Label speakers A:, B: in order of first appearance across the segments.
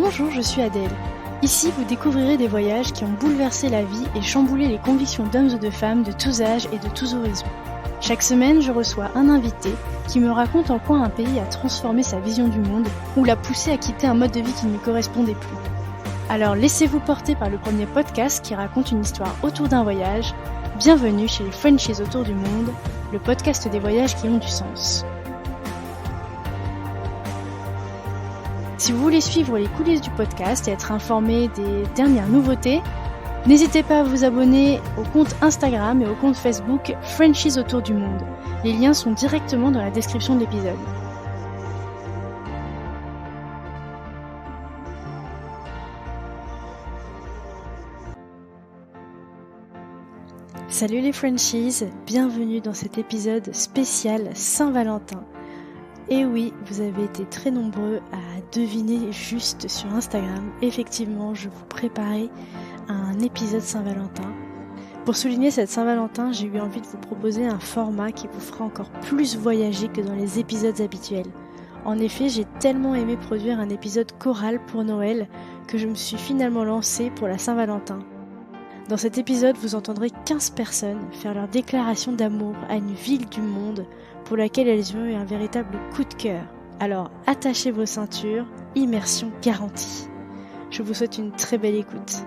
A: Bonjour, je suis Adèle. Ici, vous découvrirez des voyages qui ont bouleversé la vie et chamboulé les convictions d'hommes et de femmes de tous âges et de tous horizons. Chaque semaine, je reçois un invité qui me raconte en quoi un pays a transformé sa vision du monde ou l'a poussé à quitter un mode de vie qui ne lui correspondait plus. Alors laissez-vous porter par le premier podcast qui raconte une histoire autour d'un voyage. Bienvenue chez les Frenchies autour du monde, le podcast des voyages qui ont du sens. Si vous voulez suivre les coulisses du podcast et être informé des dernières nouveautés, n'hésitez pas à vous abonner au compte Instagram et au compte Facebook Frenchies autour du monde. Les liens sont directement dans la description de l'épisode. Salut les Frenchies, bienvenue dans cet épisode spécial Saint-Valentin. Et oui, vous avez été très nombreux à deviner juste sur Instagram. Effectivement, je vous préparais un épisode Saint-Valentin. Pour souligner cette Saint-Valentin, j'ai eu envie de vous proposer un format qui vous fera encore plus voyager que dans les épisodes habituels. En effet, j'ai tellement aimé produire un épisode choral pour Noël que je me suis finalement lancée pour la Saint-Valentin. Dans cet épisode, vous entendrez 15 personnes faire leur déclaration d'amour à une ville du monde pour laquelle elles ont eu un véritable coup de cœur. Alors attachez vos ceintures, immersion garantie. Je vous souhaite une très belle écoute.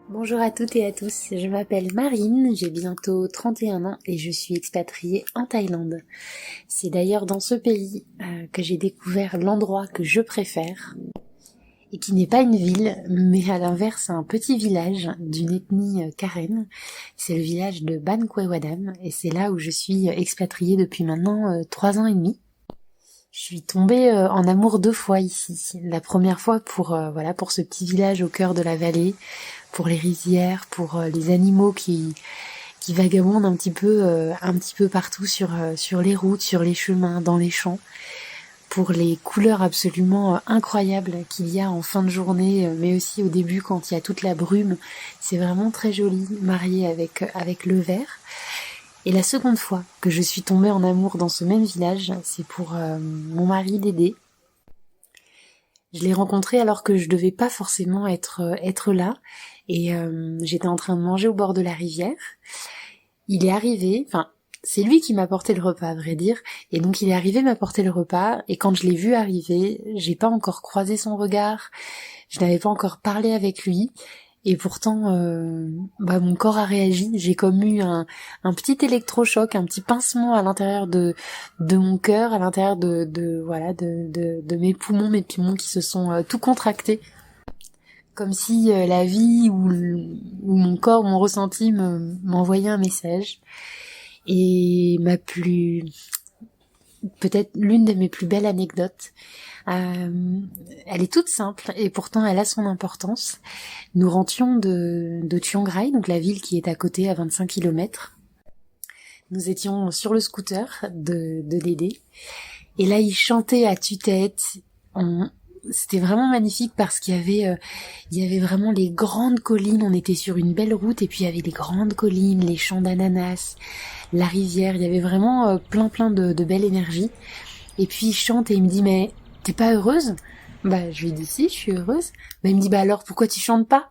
B: Bonjour à toutes et à tous, je m'appelle Marine, j'ai bientôt 31 ans et je suis expatriée en Thaïlande. C'est d'ailleurs dans ce pays que j'ai découvert l'endroit que je préfère et qui n'est pas une ville, mais à l'inverse un petit village d'une ethnie Karen. C'est le village de Ban Kue Wadam et c'est là où je suis expatriée depuis maintenant 3 ans et demi. Je suis tombée en amour 2 fois ici. La première fois pour ce petit village au cœur de la vallée, pour les rizières, pour les animaux qui vagabondent un petit peu partout sur les routes, sur les chemins, dans les champs, pour les couleurs absolument incroyables qu'il y a en fin de journée, mais aussi au début quand il y a toute la brume. C'est vraiment très joli, marié avec le vert. Et la seconde fois que je suis tombée en amour dans ce même village, c'est pour mon mari Dédé. Je l'ai rencontré alors que je devais pas forcément être là, et j'étais en train de manger au bord de la rivière. Il est arrivé, c'est lui qui m'a porté le repas, à vrai dire, et donc il est arrivé m'apporter le repas, et quand je l'ai vu arriver, j'ai pas encore croisé son regard, je n'avais pas encore parlé avec lui, et pourtant, mon corps a réagi. J'ai comme eu un petit électrochoc, un petit pincement à l'intérieur de mon cœur, à l'intérieur de mes poumons qui se sont tout contractés, comme si la vie ou mon corps, mon ressenti m'envoyait un message. Et peut-être l'une de mes plus belles anecdotes, elle est toute simple et pourtant elle a son importance. Nous rentions de Chiang Rai, donc la ville qui est à côté à 25 km. Nous étions sur le scooter de Dédé et là il chantait à tue-tête. C'était vraiment magnifique parce qu'il y avait vraiment les grandes collines. On était sur une belle route et puis il y avait les grandes collines, les champs d'ananas, la rivière. Il y avait vraiment plein de belle énergie. Et puis il chante et il me dit mais t'es pas heureuse? Je lui dis si, je suis heureuse. Il me dit alors pourquoi tu chantes pas?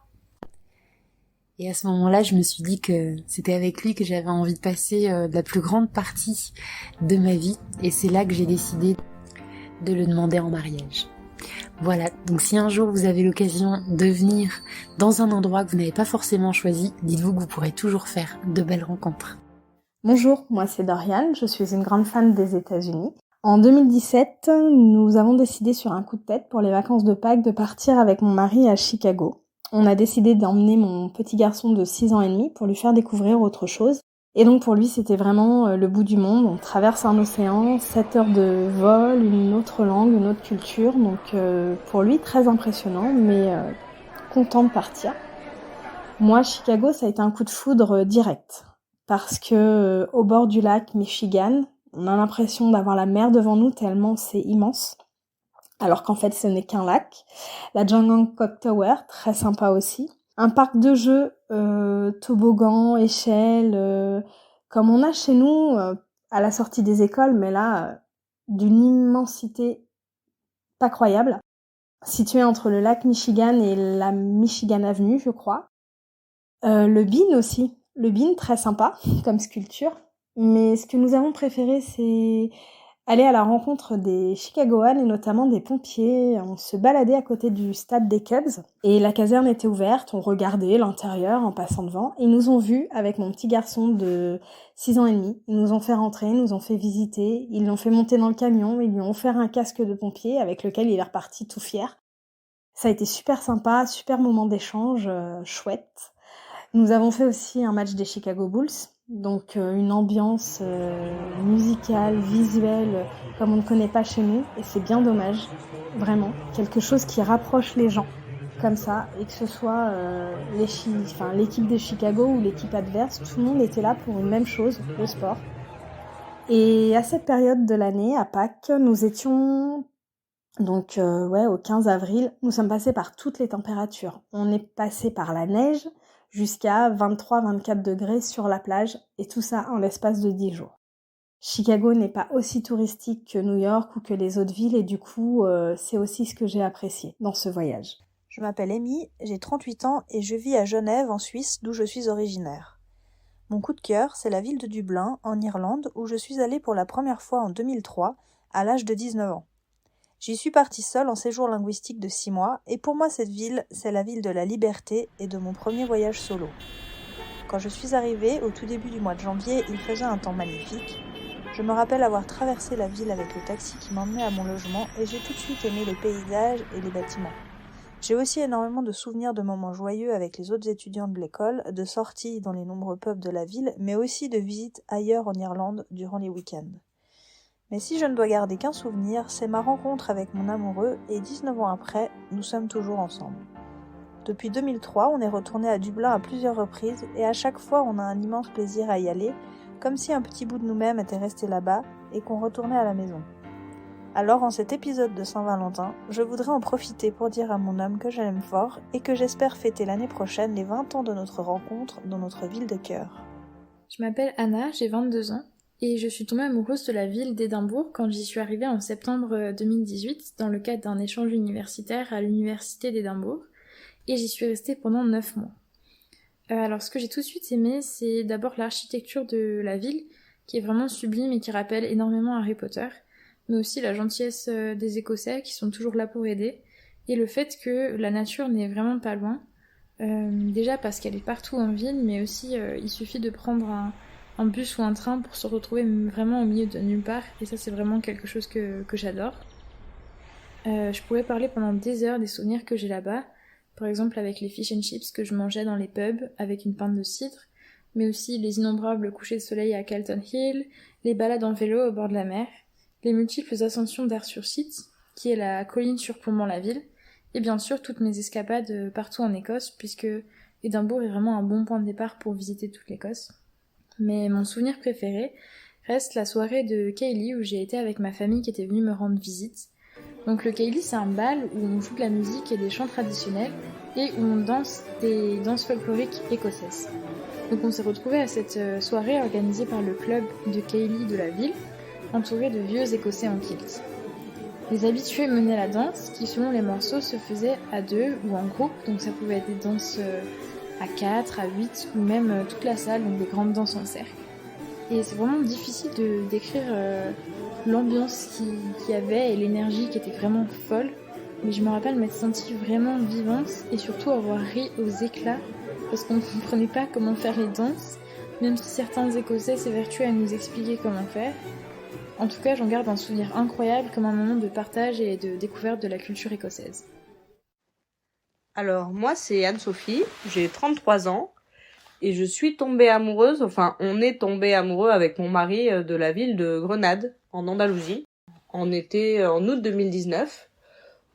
B: Et à ce moment-là, je me suis dit que c'était avec lui que j'avais envie de passer la plus grande partie de ma vie. Et c'est là que j'ai décidé de le demander en mariage. Voilà, donc si un jour vous avez l'occasion de venir dans un endroit que vous n'avez pas forcément choisi, dites-vous que vous pourrez toujours faire de belles rencontres.
C: Bonjour, moi c'est Doriane, je suis une grande fan des États-Unis. En 2017, nous avons décidé sur un coup de tête pour les vacances de Pâques de partir avec mon mari à Chicago. On a décidé d'emmener mon petit garçon de 6 ans et demi pour lui faire découvrir autre chose. Et donc pour lui, c'était vraiment le bout du monde. On traverse un océan, 7 heures de vol, une autre langue, une autre culture. Donc pour lui, très impressionnant, mais content de partir. Moi, Chicago, ça a été un coup de foudre direct. Parce que au bord du lac Michigan, on a l'impression d'avoir la mer devant nous tellement c'est immense. Alors qu'en fait, ce n'est qu'un lac. La Jangangkok Tower, très sympa aussi. Un parc de jeux, toboggan, échelle, comme on a chez nous à la sortie des écoles, mais là, d'une immensité pas croyable, situé entre le lac Michigan et la Michigan Avenue, je crois. Le Bean aussi. Le Bean, très sympa comme sculpture. Mais ce que nous avons préféré, c'est aller à la rencontre des Chicagoans et notamment des pompiers. On se baladait à côté du stade des Cubs et la caserne était ouverte. On regardait l'intérieur en passant devant. Ils nous ont vus avec mon petit garçon de 6 ans et demi. Ils nous ont fait rentrer, ils nous ont fait visiter. Ils l'ont fait monter dans le camion. Ils lui ont offert un casque de pompier avec lequel il est reparti tout fier. Ça a été super sympa, super moment d'échange, chouette. Nous avons fait aussi un match des Chicago Bulls, donc une ambiance musicale, visuelle, comme on ne connaît pas chez nous, et c'est bien dommage, vraiment. Quelque chose qui rapproche les gens, comme ça, et que ce soit l'équipe de Chicago ou l'équipe adverse, tout le monde était là pour une même chose, le sport. Et à cette période de l'année, à Pâques, nous étions... Donc au 15 avril, nous sommes passés par toutes les températures. On est passé par la neige jusqu'à 23-24 degrés sur la plage, et tout ça en l'espace de 10 jours. Chicago n'est pas aussi touristique que New York ou que les autres villes, et du coup, c'est aussi ce que j'ai apprécié dans ce voyage.
D: Je m'appelle Amy, j'ai 38 ans et je vis à Genève, en Suisse, d'où je suis originaire. Mon coup de cœur, c'est la ville de Dublin, en Irlande, où je suis allée pour la première fois en 2003, à l'âge de 19 ans. J'y suis partie seule en séjour linguistique de 6 mois, et pour moi cette ville, c'est la ville de la liberté et de mon premier voyage solo. Quand je suis arrivée, au tout début du mois de janvier, il faisait un temps magnifique. Je me rappelle avoir traversé la ville avec le taxi qui m'emmenait à mon logement, et j'ai tout de suite aimé les paysages et les bâtiments. J'ai aussi énormément de souvenirs de moments joyeux avec les autres étudiants de l'école, de sorties dans les nombreux pubs de la ville, mais aussi de visites ailleurs en Irlande durant les week-ends. Mais si je ne dois garder qu'un souvenir, c'est ma rencontre avec mon amoureux, et 19 ans après, nous sommes toujours ensemble. Depuis 2003, on est retourné à Dublin à plusieurs reprises, et à chaque fois on a un immense plaisir à y aller, comme si un petit bout de nous-mêmes était resté là-bas, et qu'on retournait à la maison. Alors en cet épisode de Saint-Valentin, je voudrais en profiter pour dire à mon homme que je l'aime fort, et que j'espère fêter l'année prochaine les 20 ans de notre rencontre dans notre ville de cœur.
E: Je m'appelle Anna, j'ai 22 ans. Et je suis tombée amoureuse de la ville d'Édimbourg quand j'y suis arrivée en septembre 2018 dans le cadre d'un échange universitaire à l'université d'Édimbourg, et j'y suis restée pendant 9 mois. Alors ce que j'ai tout de suite aimé, c'est d'abord l'architecture de la ville, qui est vraiment sublime et qui rappelle énormément Harry Potter, mais aussi la gentillesse des Écossais qui sont toujours là pour aider, et le fait que la nature n'est vraiment pas loin, déjà parce qu'elle est partout en ville, mais aussi il suffit de prendre un bus ou un train pour se retrouver vraiment au milieu de nulle part, et ça c'est vraiment quelque chose que j'adore. Je pourrais parler pendant des heures des souvenirs que j'ai là-bas, par exemple avec les fish and chips que je mangeais dans les pubs avec une pinte de cidre, mais aussi les innombrables couchers de soleil à Calton Hill, les balades en vélo au bord de la mer, les multiples ascensions d'Arthur Seat, qui est la colline surplombant la ville, et bien sûr toutes mes escapades partout en Écosse, puisque Édimbourg est vraiment un bon point de départ pour visiter toute l'Écosse. Mais mon souvenir préféré reste la soirée de Ceilidh où j'ai été avec ma famille qui était venue me rendre visite. Donc le Ceilidh, c'est un bal où on joue de la musique et des chants traditionnels et où on danse des danses folkloriques écossaises. Donc on s'est retrouvés à cette soirée organisée par le club de Ceilidh de la ville, entouré de vieux Écossais en kilt. Les habitués menaient la danse qui, selon les morceaux, se faisait à 2 ou en groupe, donc ça pouvait être des danses à 4, à 8 ou même toute la salle, donc des grandes danses en cercle. Et c'est vraiment difficile de décrire l'ambiance qu'il y avait et l'énergie qui était vraiment folle, mais je me rappelle m'être sentie vraiment vivante et surtout avoir ri aux éclats parce qu'on ne comprenait pas comment faire les danses, même si certains Écossais s'évertuaient à nous expliquer comment faire. En tout cas, j'en garde un souvenir incroyable comme un moment de partage et de découverte de la culture écossaise.
F: Alors, moi, c'est Anne-Sophie, j'ai 33 ans, et je suis tombée amoureuse, enfin, on est tombé amoureux avec mon mari de la ville de Grenade, en Andalousie. On était en août 2019.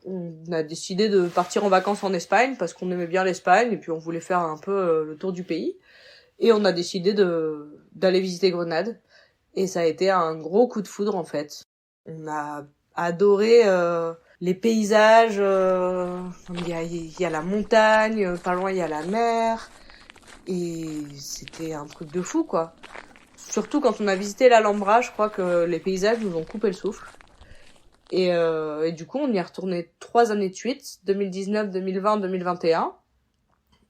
F: On a décidé de partir en vacances en Espagne, parce qu'on aimait bien l'Espagne, et puis on voulait faire un peu le tour du pays. Et on a décidé d'aller visiter Grenade, et ça a été un gros coup de foudre, en fait. On a adoré les paysages, il y a la montagne, pas loin il y a la mer, et c'était un truc de fou quoi. Surtout quand on a visité l'Alhambra, je crois que les paysages nous ont coupé le souffle. Et du coup, on y est retourné 3 années de suite, 2019, 2020, 2021.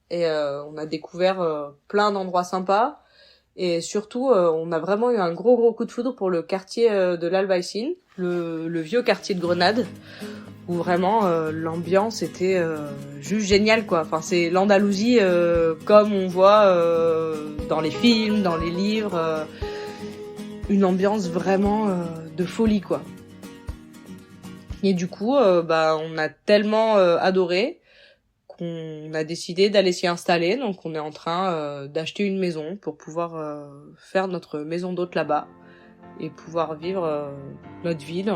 F: Et on a découvert plein d'endroits sympas. Et surtout, on a vraiment eu un gros coup de foudre pour le quartier de l'Albaïcine, le vieux quartier de Grenade, où vraiment l'ambiance était juste géniale, quoi. Enfin, c'est l'Andalousie comme on voit dans les films, dans les livres. Une ambiance vraiment de folie, quoi. Et du coup, on a tellement adoré qu'on a décidé d'aller s'y installer. Donc on est en train d'acheter une maison pour pouvoir faire notre maison d'hôte là-bas et pouvoir vivre notre ville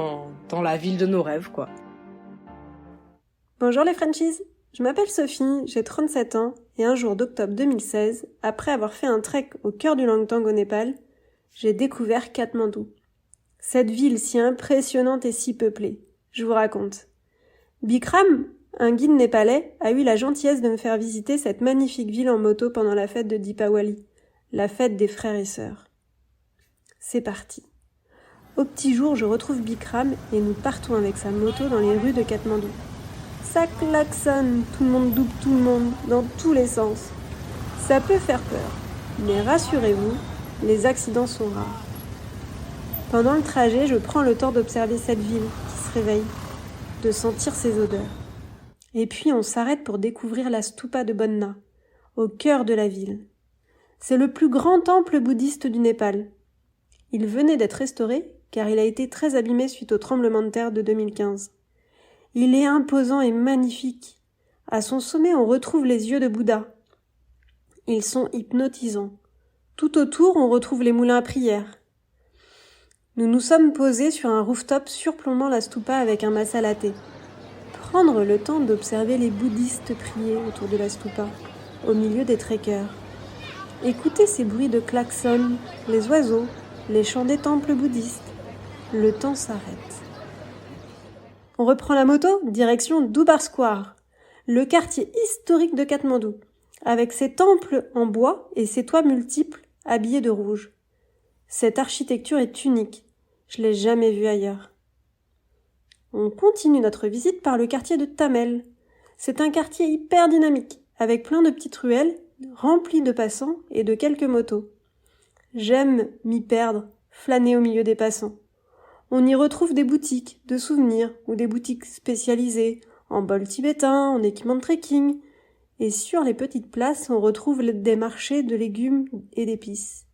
F: dans la ville de nos rêves, quoi.
G: Bonjour les Frenchies, je m'appelle Sophie, j'ai 37 ans et un jour d'octobre 2016, après avoir fait un trek au cœur du Langtang au Népal, j'ai découvert Katmandou. Cette ville si impressionnante et si peuplée. Je vous raconte. Bikram, un guide népalais, a eu la gentillesse de me faire visiter cette magnifique ville en moto pendant la fête de Deepawali, la fête des frères et sœurs. C'est parti. Au petit jour, je retrouve Bikram et nous partons avec sa moto dans les rues de Katmandou. Ça klaxonne, tout le monde double tout le monde, dans tous les sens. Ça peut faire peur, mais rassurez-vous, les accidents sont rares. Pendant le trajet, je prends le temps d'observer cette ville qui se réveille, de sentir ses odeurs. Et puis on s'arrête pour découvrir la stupa de Bonna, au cœur de la ville. C'est le plus grand temple bouddhiste du Népal. Il venait d'être restauré car il a été très abîmé suite au tremblement de terre de 2015. Il est imposant et magnifique. À son sommet, on retrouve les yeux de Bouddha. Ils sont hypnotisants. Tout autour, on retrouve les moulins à prière. Nous nous sommes posés sur un rooftop surplombant la stupa avec un masala thé. Prendre le temps d'observer les bouddhistes prier autour de la stupa, au milieu des trekkers. Écoutez ces bruits de klaxons, les oiseaux, les chants des temples bouddhistes. Le temps s'arrête. On reprend la moto, direction Dubar Square, le quartier historique de Katmandou, avec ses temples en bois et ses toits multiples habillés de rouge. Cette architecture est unique. Je l'ai jamais vue ailleurs. On continue notre visite par le quartier de Tamel. C'est un quartier hyper dynamique, avec plein de petites ruelles, remplies de passants et de quelques motos. J'aime m'y perdre, flâner au milieu des passants. On y retrouve des boutiques de souvenirs ou des boutiques spécialisées en bols tibétains, en équipements de trekking. Et sur les petites places, on retrouve des marchés de légumes et d'épices.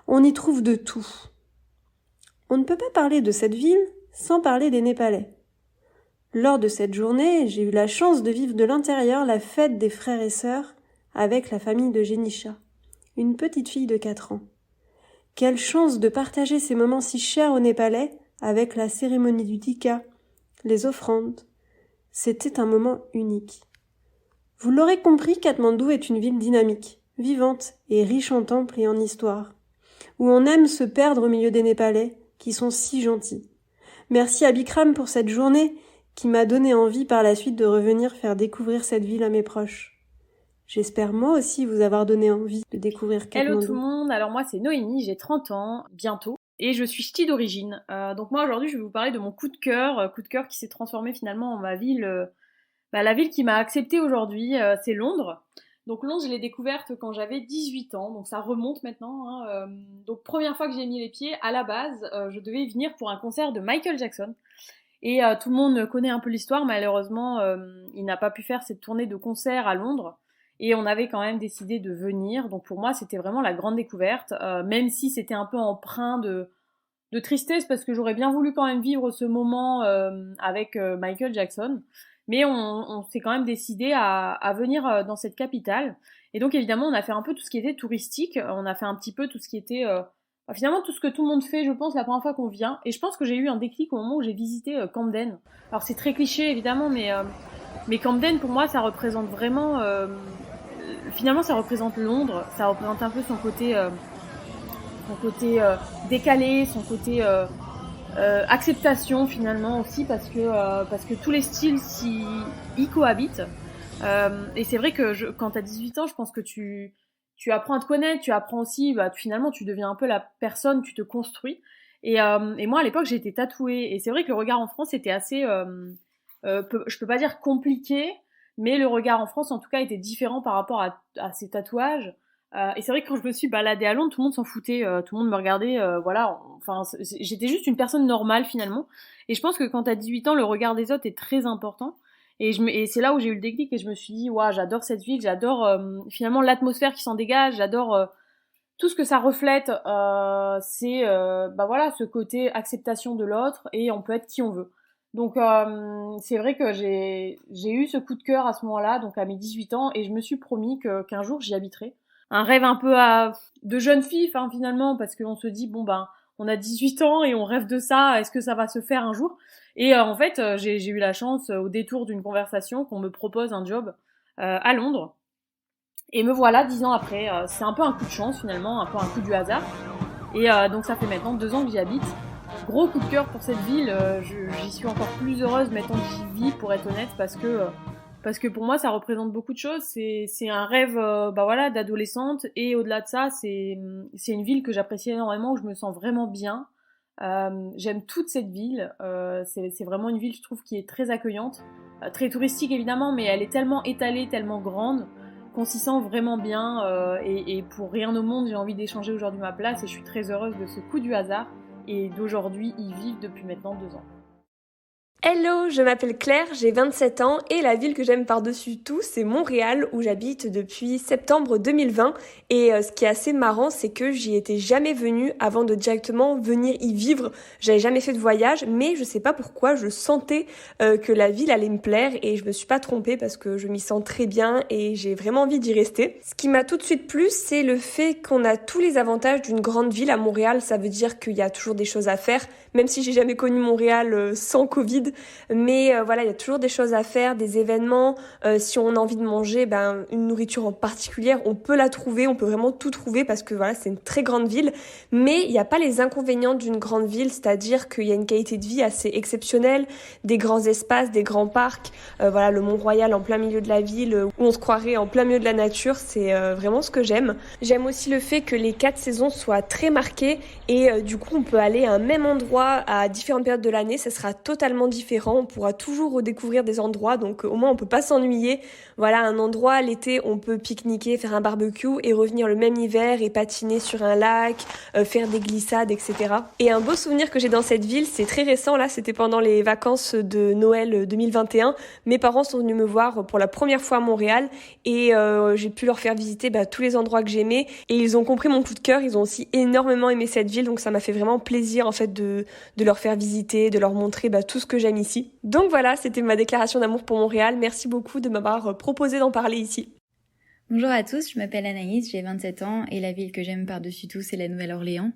G: On y trouve de tout. On ne peut pas parler de cette ville sans parler des Népalais. Lors de cette journée, j'ai eu la chance de vivre de l'intérieur la fête des frères et sœurs avec la famille de Genisha, une petite fille de 4 ans. Quelle chance de partager ces moments si chers aux Népalais avec la cérémonie du tikka, les offrandes. C'était un moment unique. Vous l'aurez compris, Katmandou est une ville dynamique, vivante et riche en temples et en histoire, où on aime se perdre au milieu des Népalais, qui sont si gentils. Merci à Bikram pour cette journée qui m'a donné envie par la suite de revenir faire découvrir cette ville à mes proches. J'espère moi aussi vous avoir donné envie de découvrir Katmandou.
H: Hello tout le monde, alors moi c'est Noémie, j'ai 30 ans, bientôt, et je suis ch'ti d'origine. Donc moi aujourd'hui je vais vous parler de mon coup de cœur qui s'est transformé finalement en ma ville, la ville qui m'a acceptée aujourd'hui, c'est Londres. Donc Londres, je l'ai découverte quand j'avais 18 ans, donc ça remonte maintenant. Donc première fois que j'ai mis les pieds, à la base, je devais venir pour un concert de Michael Jackson. Et tout le monde connaît un peu l'histoire, malheureusement, il n'a pas pu faire cette tournée de concert à Londres. Et on avait quand même décidé de venir, donc pour moi c'était vraiment la grande découverte, même si c'était un peu empreint de tristesse, parce que j'aurais bien voulu quand même vivre ce moment avec Michael Jackson. Mais on s'est quand même décidé à venir dans cette capitale. Et donc évidemment, on a fait un peu tout ce qui était touristique. On a fait un petit peu tout ce qui était... finalement, tout ce que tout le monde fait, je pense, la première fois qu'on vient. Et je pense que j'ai eu un déclic au moment où j'ai visité Camden. Alors c'est très cliché, évidemment, mais Camden, pour moi, ça représente vraiment... finalement, ça représente Londres. Ça représente un peu son côté décalé, son côté... acceptation finalement aussi parce que tous les styles y cohabitent et c'est vrai que quand t'as 18 ans je pense que tu apprends à te connaître, tu apprends aussi finalement tu deviens un peu la personne, tu te construis Et moi, à l'époque, j'ai été tatouée. Et c'est vrai que le regard en France était assez, je peux pas dire compliqué, mais le regard en France, en tout cas, était différent par rapport à ces tatouages. Et c'est vrai que quand je me suis baladée à Londres, tout le monde s'en foutait, tout le monde me regardait, voilà. Enfin, j'étais juste une personne normale finalement. Et je pense que quand t'as 18 ans, le regard des autres est très important. Et c'est là où j'ai eu le déclic et je me suis dit, waouh, j'adore cette ville, j'adore finalement l'atmosphère qui s'en dégage, j'adore tout ce que ça reflète. C'est bah voilà, ce côté acceptation de l'autre et on peut être qui on veut. Donc c'est vrai que j'ai eu ce coup de cœur à ce moment-là, donc à mes 18 ans, et je me suis promis qu'un jour j'y habiterai. Un rêve un peu de jeune fille, finalement, parce qu'on se dit, bon ben, on a 18 ans et on rêve de ça, est-ce que ça va se faire un jour? Et en fait, j'ai eu la chance, au détour d'une conversation, qu'on me propose un job à Londres. Et me voilà 10 ans après. C'est un peu un coup de chance finalement, un peu un coup du hasard. Et donc ça fait maintenant 2 ans que j'y habite. Gros coup de cœur pour cette ville, j'y suis encore plus heureuse maintenant que j'y vis, pour être honnête, parce que pour moi ça représente beaucoup de choses. C'est un rêve bah voilà, d'adolescente, et au-delà de ça, c'est une ville que j'apprécie énormément, où je me sens vraiment bien. J'aime toute cette ville, c'est vraiment une ville, je trouve, qui est très accueillante, très touristique évidemment, mais elle est tellement étalée, tellement grande, qu'on s'y sent vraiment bien, et pour rien au monde j'ai envie d'échanger aujourd'hui ma place, et je suis très heureuse de ce coup du hasard et d'aujourd'hui y vivre depuis maintenant 2 ans.
I: Hello, je m'appelle Claire, j'ai 27 ans et la ville que j'aime par-dessus tout, c'est Montréal, où j'habite depuis septembre 2020. Et ce qui est assez marrant, c'est que j'y étais jamais venue avant de directement venir y vivre. J'avais jamais fait de voyage, mais je sais pas pourquoi, je sentais que la ville allait me plaire, et je me suis pas trompée parce que je m'y sens très bien et j'ai vraiment envie d'y rester. Ce qui m'a tout de suite plu, c'est le fait qu'on a tous les avantages d'une grande ville à Montréal. Ça veut dire qu'il y a toujours des choses à faire, même si j'ai jamais connu Montréal sans Covid. Mais voilà, il y a toujours des choses à faire, des événements. Si on a envie de manger une nourriture en particulier, on peut la trouver, on peut vraiment tout trouver, parce que voilà, c'est une très grande ville. Mais il n'y a pas les inconvénients d'une grande ville, c'est-à-dire qu'il y a une qualité de vie assez exceptionnelle, des grands espaces, des grands parcs, voilà, le Mont-Royal en plein milieu de la ville, où on se croirait en plein milieu de la nature, c'est vraiment ce que j'aime. J'aime aussi le fait que les 4 saisons soient très marquées, et du coup on peut aller à un même endroit à différentes périodes de l'année, ça sera totalement différent, on pourra toujours redécouvrir des endroits, donc au moins on peut pas s'ennuyer. Voilà, un endroit, l'été on peut pique-niquer, faire un barbecue, et revenir le même hiver et patiner sur un lac, faire des glissades, etc. Et un beau souvenir que j'ai dans cette ville, c'est très récent, là c'était pendant les vacances de Noël 2021, mes parents sont venus me voir pour la première fois à Montréal, et j'ai pu leur faire visiter tous les endroits que j'aimais, et ils ont compris mon coup de cœur, ils ont aussi énormément aimé cette ville, donc ça m'a fait vraiment plaisir en fait de leur faire visiter, de leur montrer tout ce que j'aime ici. Donc voilà, c'était ma déclaration d'amour pour Montréal. Merci beaucoup de m'avoir proposé d'en parler ici.
J: Bonjour à tous, je m'appelle Anaïs, j'ai 27 ans et la ville que j'aime par-dessus tout, c'est la Nouvelle-Orléans.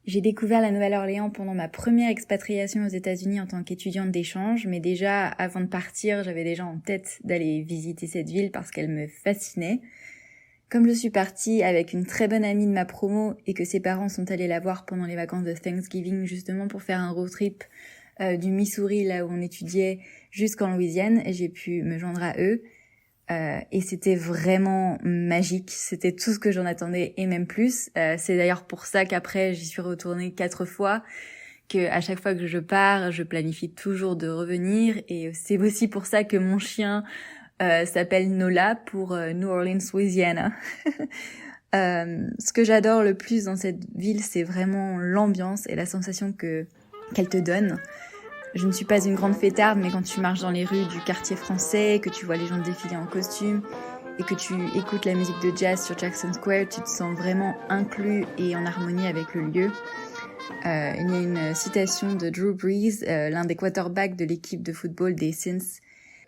J: J'ai découvert la Nouvelle-Orléans pendant ma première expatriation aux États-Unis en tant qu'étudiante d'échange, mais déjà avant de partir, j'avais déjà en tête d'aller visiter cette ville parce qu'elle me fascinait. Comme je suis partie avec une très bonne amie de ma promo et que ses parents sont allés la voir pendant les vacances de Thanksgiving justement pour faire un road trip du Missouri, là où on étudiait, jusqu'en Louisiane, j'ai pu me joindre à eux. Et c'était vraiment magique, c'était tout ce que j'en attendais et même plus. C'est d'ailleurs pour ça qu'après j'y suis retournée 4 fois, que à chaque fois que je pars, je planifie toujours de revenir, et c'est aussi pour ça que mon chien s'appelle Nola pour New Orleans, Louisiana. Ce que j'adore le plus dans cette ville, c'est vraiment l'ambiance et la sensation qu'elle te donne. Je ne suis pas une grande fêtarde, mais quand tu marches dans les rues du quartier français, que tu vois les gens défiler en costume et que tu écoutes la musique de jazz sur Jackson Square, tu te sens vraiment inclus et en harmonie avec le lieu. Il y a une citation de Drew Brees, l'un des quarterbacks de l'équipe de football des Saints,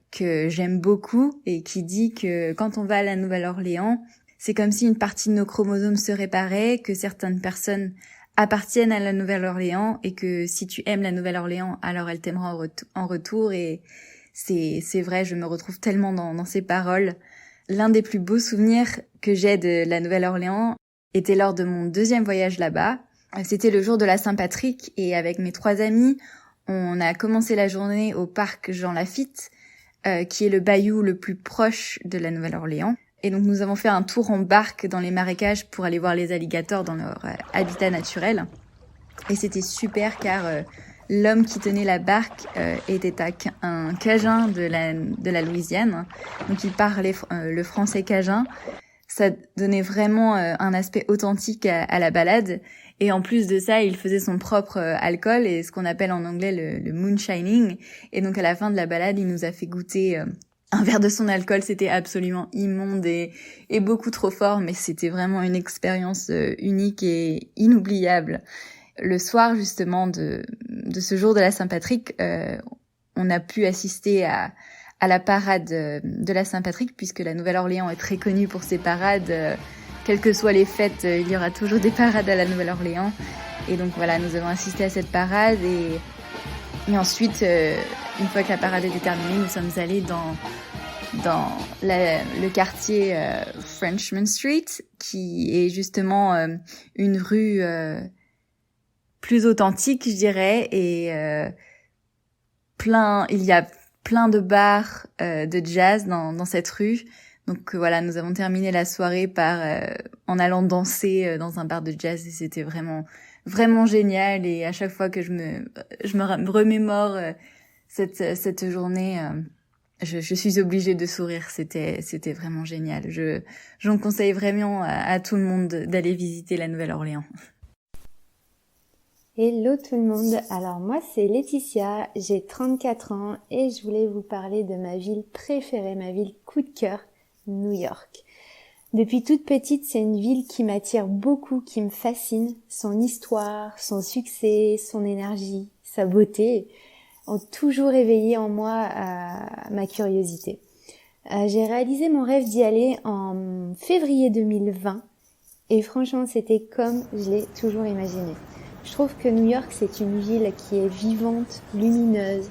J: que j'aime beaucoup et qui dit que quand on va à la Nouvelle-Orléans, c'est comme si une partie de nos chromosomes se réparait, que certaines personnes appartiennent à la Nouvelle-Orléans et que si tu aimes la Nouvelle-Orléans, alors elle t'aimera en retour. Et c'est vrai, je me retrouve tellement dans ces paroles. L'un des plus beaux souvenirs que j'ai de la Nouvelle-Orléans était lors de mon 2e voyage là-bas. C'était le jour de la Saint-Patrick, et avec mes 3 amis, on a commencé la journée au parc Jean Lafitte, qui est le bayou le plus proche de la Nouvelle-Orléans. Et donc nous avons fait un tour en barque dans les marécages pour aller voir les alligators dans leur habitat naturel. Et c'était super car l'homme qui tenait la barque était un Cajun de la Louisiane. Donc il parlait le français cajun. Ça donnait vraiment un aspect authentique à la balade. Et en plus de ça, il faisait son propre alcool et ce qu'on appelle en anglais le moonshining. Et donc à la fin de la balade, il nous a fait goûter un verre de son alcool. C'était absolument immonde et beaucoup trop fort, mais c'était vraiment une expérience unique et inoubliable. Le soir justement de ce jour de la Saint-Patrick, on a pu assister à la parade de la Saint-Patrick, puisque la Nouvelle-Orléans est très connue pour ses parades. Quelles que soient les fêtes, il y aura toujours des parades à la Nouvelle-Orléans. Et donc voilà, nous avons assisté à cette parade et ensuite, une fois que la parade était terminée, nous sommes allés dans le quartier Frenchman Street, qui est justement une rue plus authentique, je dirais, et il y a plein de bars de jazz dans cette rue. Donc voilà, nous avons terminé la soirée en allant danser dans un bar de jazz et c'était vraiment vraiment génial. Et à chaque fois que je me remémore cette journée, je suis obligée de sourire. C'était vraiment génial. J'en conseille vraiment à tout le monde d'aller visiter la Nouvelle-Orléans.
K: Hello tout le monde, alors moi c'est Laetitia, j'ai 34 ans et je voulais vous parler de ma ville préférée, ma ville coup de cœur, New York. Depuis toute petite, c'est une ville qui m'attire beaucoup, qui me fascine. Son histoire, son succès, son énergie, sa beauté ont toujours éveillé en moi ma curiosité. J'ai réalisé mon rêve d'y aller en février 2020 et franchement c'était comme je l'ai toujours imaginé. Je trouve que New York, c'est une ville qui est vivante, lumineuse,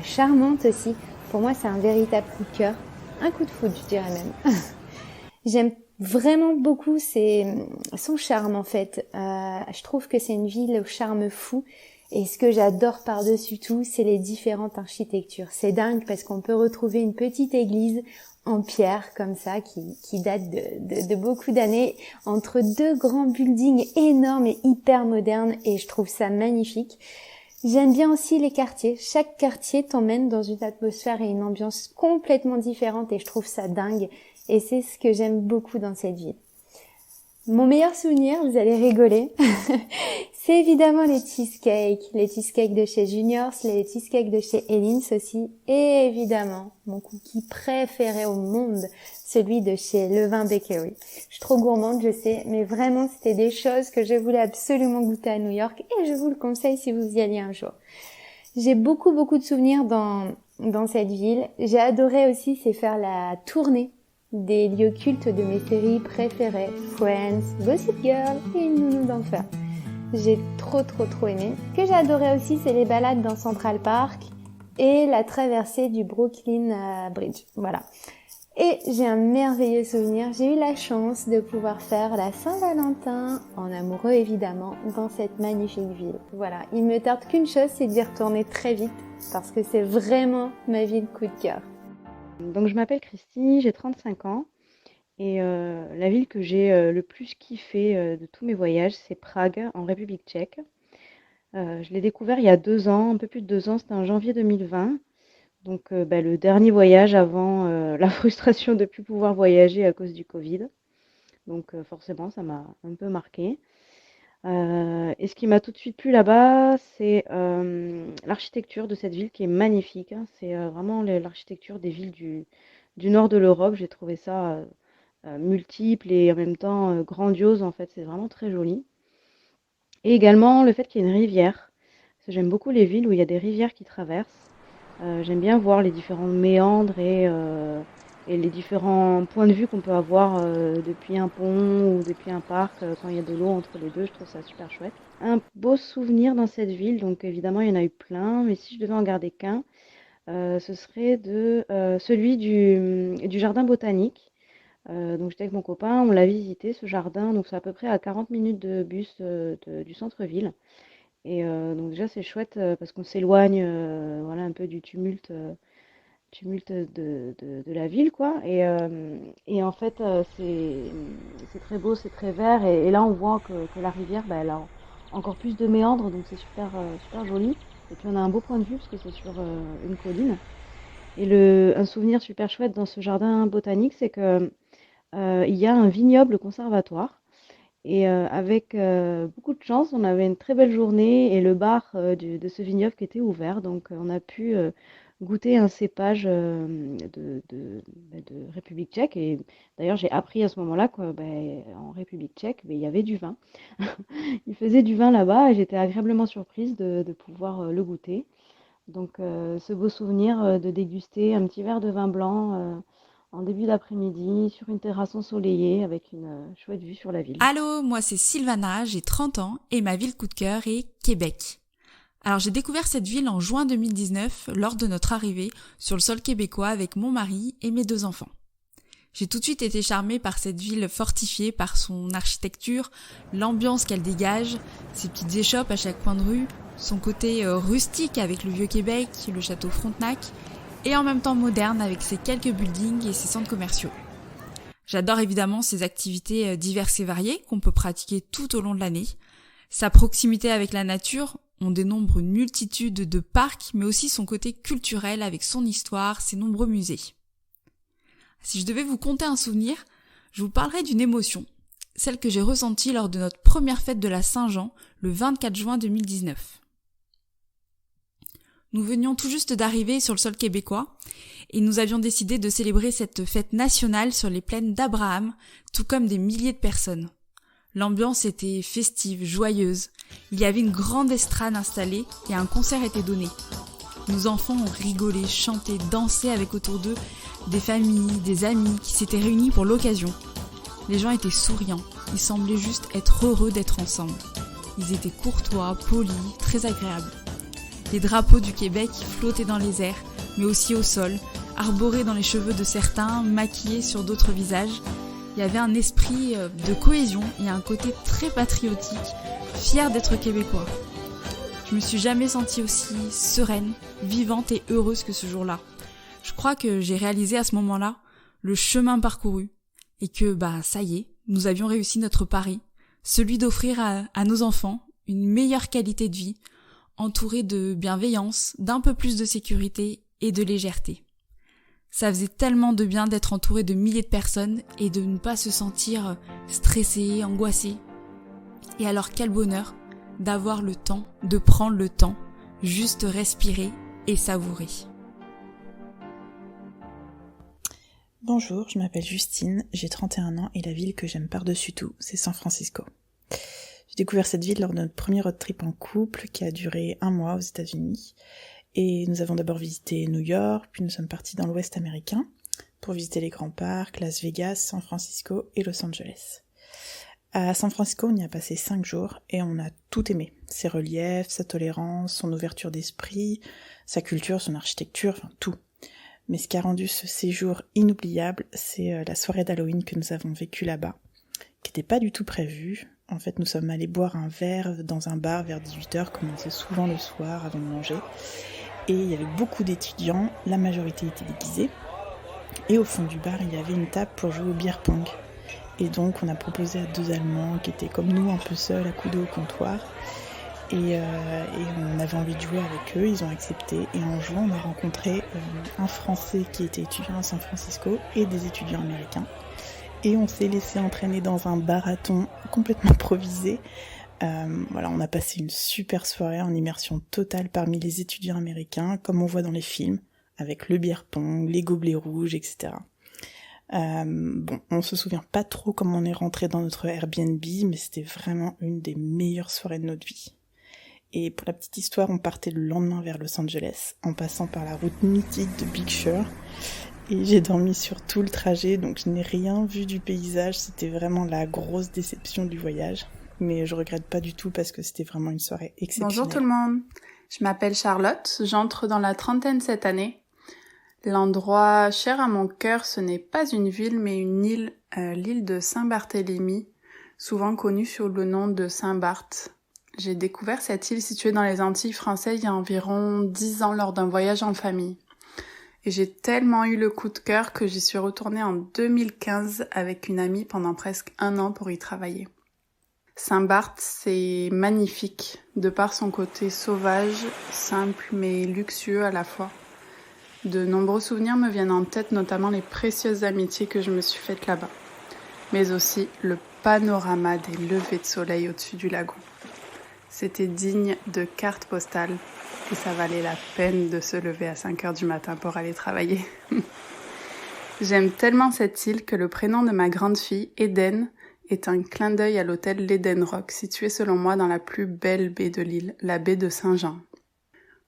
K: charmante aussi. Pour moi, c'est un véritable coup de cœur. Un coup de foudre, je dirais même. J'aime vraiment beaucoup son charme, en fait. Je trouve que c'est une ville au charme fou. Et ce que j'adore par-dessus tout, c'est les différentes architectures. C'est dingue parce qu'on peut retrouver une petite église en pierre comme ça qui date de beaucoup d'années entre deux grands buildings énormes et hyper modernes et je trouve ça magnifique. J'aime bien aussi les quartiers. Chaque quartier t'emmène dans une atmosphère et une ambiance complètement différente et je trouve ça dingue et c'est ce que j'aime beaucoup dans cette ville. Mon meilleur souvenir, vous allez rigoler, c'est évidemment les cheesecakes de chez Juniors, les cheesecakes de chez Ellen's aussi, et évidemment mon cookie préféré au monde, celui de chez Levain Bakery. Je suis trop gourmande, je sais, mais vraiment c'était des choses que je voulais absolument goûter à New York et je vous le conseille si vous y alliez un jour. J'ai beaucoup de souvenirs dans cette ville. J'ai adoré aussi, c'est faire la tournée des lieux cultes de mes séries préférées, Friends, Gossip Girl et Une nounou d'enfer. J'ai trop aimé. Ce que j'ai adoré aussi, c'est les balades dans Central Park et la traversée du Brooklyn Bridge. Voilà. Et j'ai un merveilleux souvenir. J'ai eu la chance de pouvoir faire la Saint-Valentin, en amoureux évidemment, dans cette magnifique ville. Voilà. Il me tarde qu'une chose, c'est d'y retourner très vite parce que c'est vraiment ma ville coup de cœur.
L: Donc je m'appelle Christy, j'ai 35 ans et la ville que j'ai le plus kiffé de tous mes voyages, c'est Prague, en République tchèque. Je l'ai découvert il y a 2 ans, un peu plus de 2 ans, c'était en janvier 2020. Donc le dernier voyage avant la frustration de ne plus pouvoir voyager à cause du Covid. Donc forcément, ça m'a un peu marqué. Et ce qui m'a tout de suite plu là-bas, c'est l'architecture de cette ville qui est magnifique, hein. C'est vraiment l'architecture des villes du nord de l'Europe. J'ai trouvé ça multiple et en même temps grandiose. En fait, c'est vraiment très joli. Et également le fait qu'il y ait une rivière. Parce que j'aime beaucoup les villes où il y a des rivières qui traversent. J'aime bien voir les différents méandres et les différents points de vue qu'on peut avoir depuis un pont ou depuis un parc quand il y a de l'eau entre les deux. Je trouve ça super chouette. Un beau souvenir dans cette ville, donc évidemment il y en a eu plein, mais si je devais en garder qu'un, ce serait celui du jardin botanique. Donc j'étais avec mon copain, on l'a visité ce jardin, donc c'est à peu près à 40 minutes de bus du centre-ville. Et donc déjà c'est chouette parce qu'on s'éloigne voilà, un peu du tumulte de la ville, quoi. Et en fait, c'est très beau, c'est très vert. Et là, on voit que la rivière, elle a encore plus de méandres, donc c'est super joli. Et puis on a un beau point de vue parce que c'est sur une colline. Et un souvenir super chouette dans ce jardin botanique, c'est que il y a un vignoble conservatoire. Et avec beaucoup de chance, on avait une très belle journée et le bar de ce vignoble qui était ouvert. Donc on a pu goûter un cépage de République tchèque. Et d'ailleurs, j'ai appris à ce moment-là qu'en République tchèque, il y avait du vin. Ils faisaient du vin là-bas et j'étais agréablement surprise de pouvoir le goûter. Donc ce beau souvenir de déguster un petit verre de vin blanc en début d'après-midi sur une terrasse ensoleillée avec une chouette vue sur la ville.
M: Allô, moi c'est Sylvana, j'ai 30 ans et ma ville coup de cœur est Québec. Alors j'ai découvert cette ville en juin 2019 lors de notre arrivée sur le sol québécois avec mon mari et mes 2 enfants. J'ai tout de suite été charmée par cette ville fortifiée par son architecture, l'ambiance qu'elle dégage, ses petites échoppes à chaque coin de rue, son côté rustique avec le vieux Québec, le château Frontenac, et en même temps moderne avec ses quelques buildings et ses centres commerciaux. J'adore évidemment ses activités diverses et variées qu'on peut pratiquer tout au long de l'année. Sa proximité avec la nature, on dénombre une multitude de parcs, mais aussi son côté culturel avec son histoire, ses nombreux musées. Si je devais vous conter un souvenir, je vous parlerais d'une émotion, celle que j'ai ressentie lors de notre première fête de la Saint-Jean, le 24 juin 2019. Nous venions tout juste d'arriver sur le sol québécois et nous avions décidé de célébrer cette fête nationale sur les plaines d'Abraham, tout comme des milliers de personnes. L'ambiance était festive, joyeuse. Il y avait une grande estrade installée et un concert était donné. Nos enfants ont rigolé, chanté, dansé avec autour d'eux des familles, des amis qui s'étaient réunis pour l'occasion. Les gens étaient souriants, ils semblaient juste être heureux d'être ensemble. Ils étaient courtois, polis, très agréables. Les drapeaux du Québec flottaient dans les airs, mais aussi au sol, arborés dans les cheveux de certains, maquillés sur d'autres visages. Il y avait un esprit de cohésion et un côté très patriotique, fier d'être québécois. Je me suis jamais sentie aussi sereine, vivante et heureuse que ce jour-là. Je crois que j'ai réalisé à ce moment-là le chemin parcouru et que, ça y est, nous avions réussi notre pari, celui d'offrir à nos enfants une meilleure qualité de vie, entourée de bienveillance, d'un peu plus de sécurité et de légèreté. Ça faisait tellement de bien d'être entouré de milliers de personnes et de ne pas se sentir stressé, angoissé. Et alors quel bonheur d'avoir le temps, de prendre le temps, juste respirer et savourer.
N: Bonjour, je m'appelle Justine, j'ai 31 ans et la ville que j'aime par-dessus tout, c'est San Francisco. J'ai découvert cette ville lors de notre premier road trip en couple qui a duré 1 mois aux États-Unis. Et nous avons d'abord visité New York, puis nous sommes partis dans l'Ouest américain pour visiter les grands parcs, Las Vegas, San Francisco et Los Angeles. À San Francisco, on y a passé 5 jours et on a tout aimé. Ses reliefs, sa tolérance, son ouverture d'esprit, sa culture, son architecture, tout. Mais ce qui a rendu ce séjour inoubliable, c'est la soirée d'Halloween que nous avons vécue là-bas, qui n'était pas du tout prévue. En fait, nous sommes allés boire un verre dans un bar vers 18h, comme on faisait souvent le soir avant de manger. Et il y avait beaucoup d'étudiants, la majorité était déguisée. Et au fond du bar, il y avait une table pour jouer au beer pong. Et donc, on a proposé à 2 Allemands qui étaient comme nous, un peu seuls, accoudés au comptoir. Et on avait envie de jouer avec eux, ils ont accepté. Et en jouant, on a rencontré un Français qui était étudiant à San Francisco et des étudiants américains. Et on s'est laissé entraîner dans un barathon complètement improvisé. On a passé une super soirée en immersion totale parmi les étudiants américains, comme on voit dans les films, avec le beer pong, les gobelets rouges, etc. On se souvient pas trop comment on est rentré dans notre Airbnb, mais c'était vraiment une des meilleures soirées de notre vie. Et pour la petite histoire, on partait le lendemain vers Los Angeles, en passant par la route mythique de Big Sur. Et j'ai dormi sur tout le trajet, donc je n'ai rien vu du paysage. C'était vraiment la grosse déception du voyage. Mais je regrette pas du tout parce que c'était vraiment une soirée exceptionnelle.
O: Bonjour tout le monde, je m'appelle Charlotte, j'entre dans la trentaine cette année. L'endroit cher à mon cœur, ce n'est pas une ville mais une île, l'île de Saint-Barthélemy, souvent connue sous le nom de Saint-Barth. J'ai découvert cette île située dans les Antilles françaises il y a environ 10 ans lors d'un voyage en famille. Et j'ai tellement eu le coup de cœur que j'y suis retournée en 2015 avec une amie pendant presque 1 an pour y travailler. Saint-Barth, c'est magnifique, de par son côté sauvage, simple mais luxueux à la fois. De nombreux souvenirs me viennent en tête, notamment les précieuses amitiés que je me suis faites là-bas, mais aussi le panorama des levées de soleil au-dessus du lagon. C'était digne de carte postale et ça valait la peine de se lever à 5h du matin pour aller travailler. J'aime tellement cette île que le prénom de ma grande fille, Eden, est un clin d'œil à l'hôtel l'Eden Rock, situé selon moi dans la plus belle baie de l'île, la baie de Saint-Jean.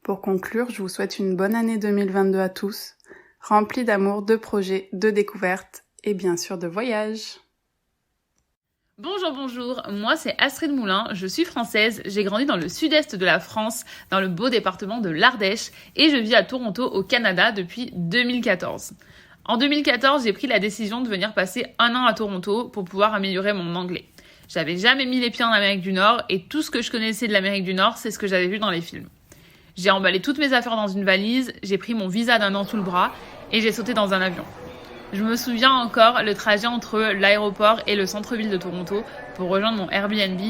O: Pour conclure, je vous souhaite une bonne année 2022 à tous, remplie d'amour, de projets, de découvertes et bien sûr de voyages.
P: Bonjour, moi c'est Astrid Moulin, je suis française, j'ai grandi dans le sud-est de la France, dans le beau département de l'Ardèche et je vis à Toronto au Canada depuis 2014. En 2014, j'ai pris la décision de venir passer 1 an à Toronto pour pouvoir améliorer mon anglais. J'avais jamais mis les pieds en Amérique du Nord et tout ce que je connaissais de l'Amérique du Nord, c'est ce que j'avais vu dans les films. J'ai emballé toutes mes affaires dans une valise, j'ai pris mon visa d'1 an sous le bras et j'ai sauté dans un avion. Je me souviens encore le trajet entre l'aéroport et le centre-ville de Toronto pour rejoindre mon Airbnb.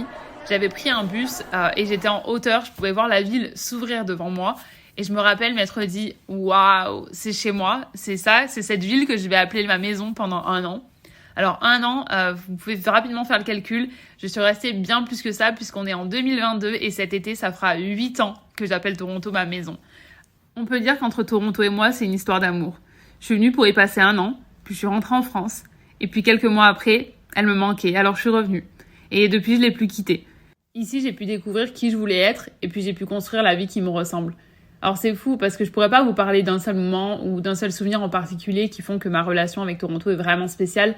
P: J'avais pris un bus et j'étais en hauteur, je pouvais voir la ville s'ouvrir devant moi. Et je me rappelle m'être dit « Waouh, c'est chez moi, c'est ça, c'est cette ville que je vais appeler ma maison pendant 1 an. » Alors 1 an, vous pouvez rapidement faire le calcul, je suis restée bien plus que ça puisqu'on est en 2022 et cet été, ça fera 8 ans que j'appelle Toronto ma maison. On peut dire qu'entre Toronto et moi, c'est une histoire d'amour. Je suis venue pour y passer 1 an, puis je suis rentrée en France, et puis quelques mois après, elle me manquait, alors je suis revenue. Et depuis, je l'ai plus quittée. Ici, j'ai pu découvrir qui je voulais être, et puis j'ai pu construire la vie qui me ressemble. Alors c'est fou parce que je pourrais pas vous parler d'un seul moment ou d'un seul souvenir en particulier qui font que ma relation avec Toronto est vraiment spéciale,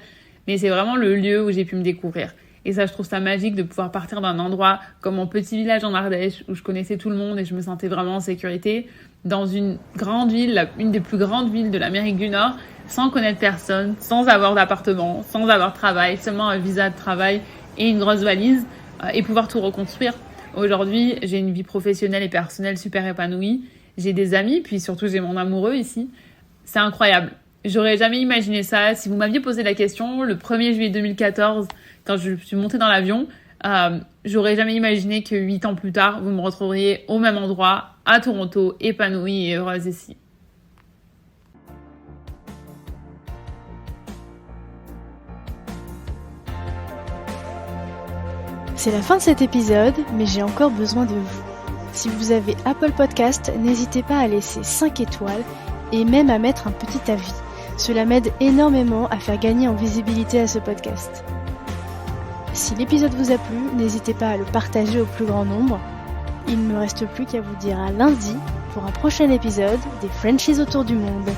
P: mais c'est vraiment le lieu où j'ai pu me découvrir. Et ça, je trouve ça magique de pouvoir partir d'un endroit comme mon petit village en Ardèche où je connaissais tout le monde et je me sentais vraiment en sécurité, dans une grande ville, une des plus grandes villes de l'Amérique du Nord, sans connaître personne, sans avoir d'appartement, sans avoir de travail, seulement un visa de travail et une grosse valise et pouvoir tout reconstruire. Aujourd'hui, j'ai une vie professionnelle et personnelle super épanouie. J'ai des amis, puis surtout j'ai mon amoureux ici. C'est incroyable. J'aurais jamais imaginé ça. Si vous m'aviez posé la question le 1er juillet 2014, quand je suis montée dans l'avion, j'aurais jamais imaginé que 8 ans plus tard, vous me retrouveriez au même endroit, à Toronto, épanouie et heureuse ici.
A: C'est la fin de cet épisode, mais j'ai encore besoin de vous. Si vous avez Apple Podcast, n'hésitez pas à laisser 5 étoiles et même à mettre un petit avis. Cela m'aide énormément à faire gagner en visibilité à ce podcast. Si l'épisode vous a plu, n'hésitez pas à le partager au plus grand nombre. Il ne me reste plus qu'à vous dire à lundi pour un prochain épisode des Frenchies autour du monde.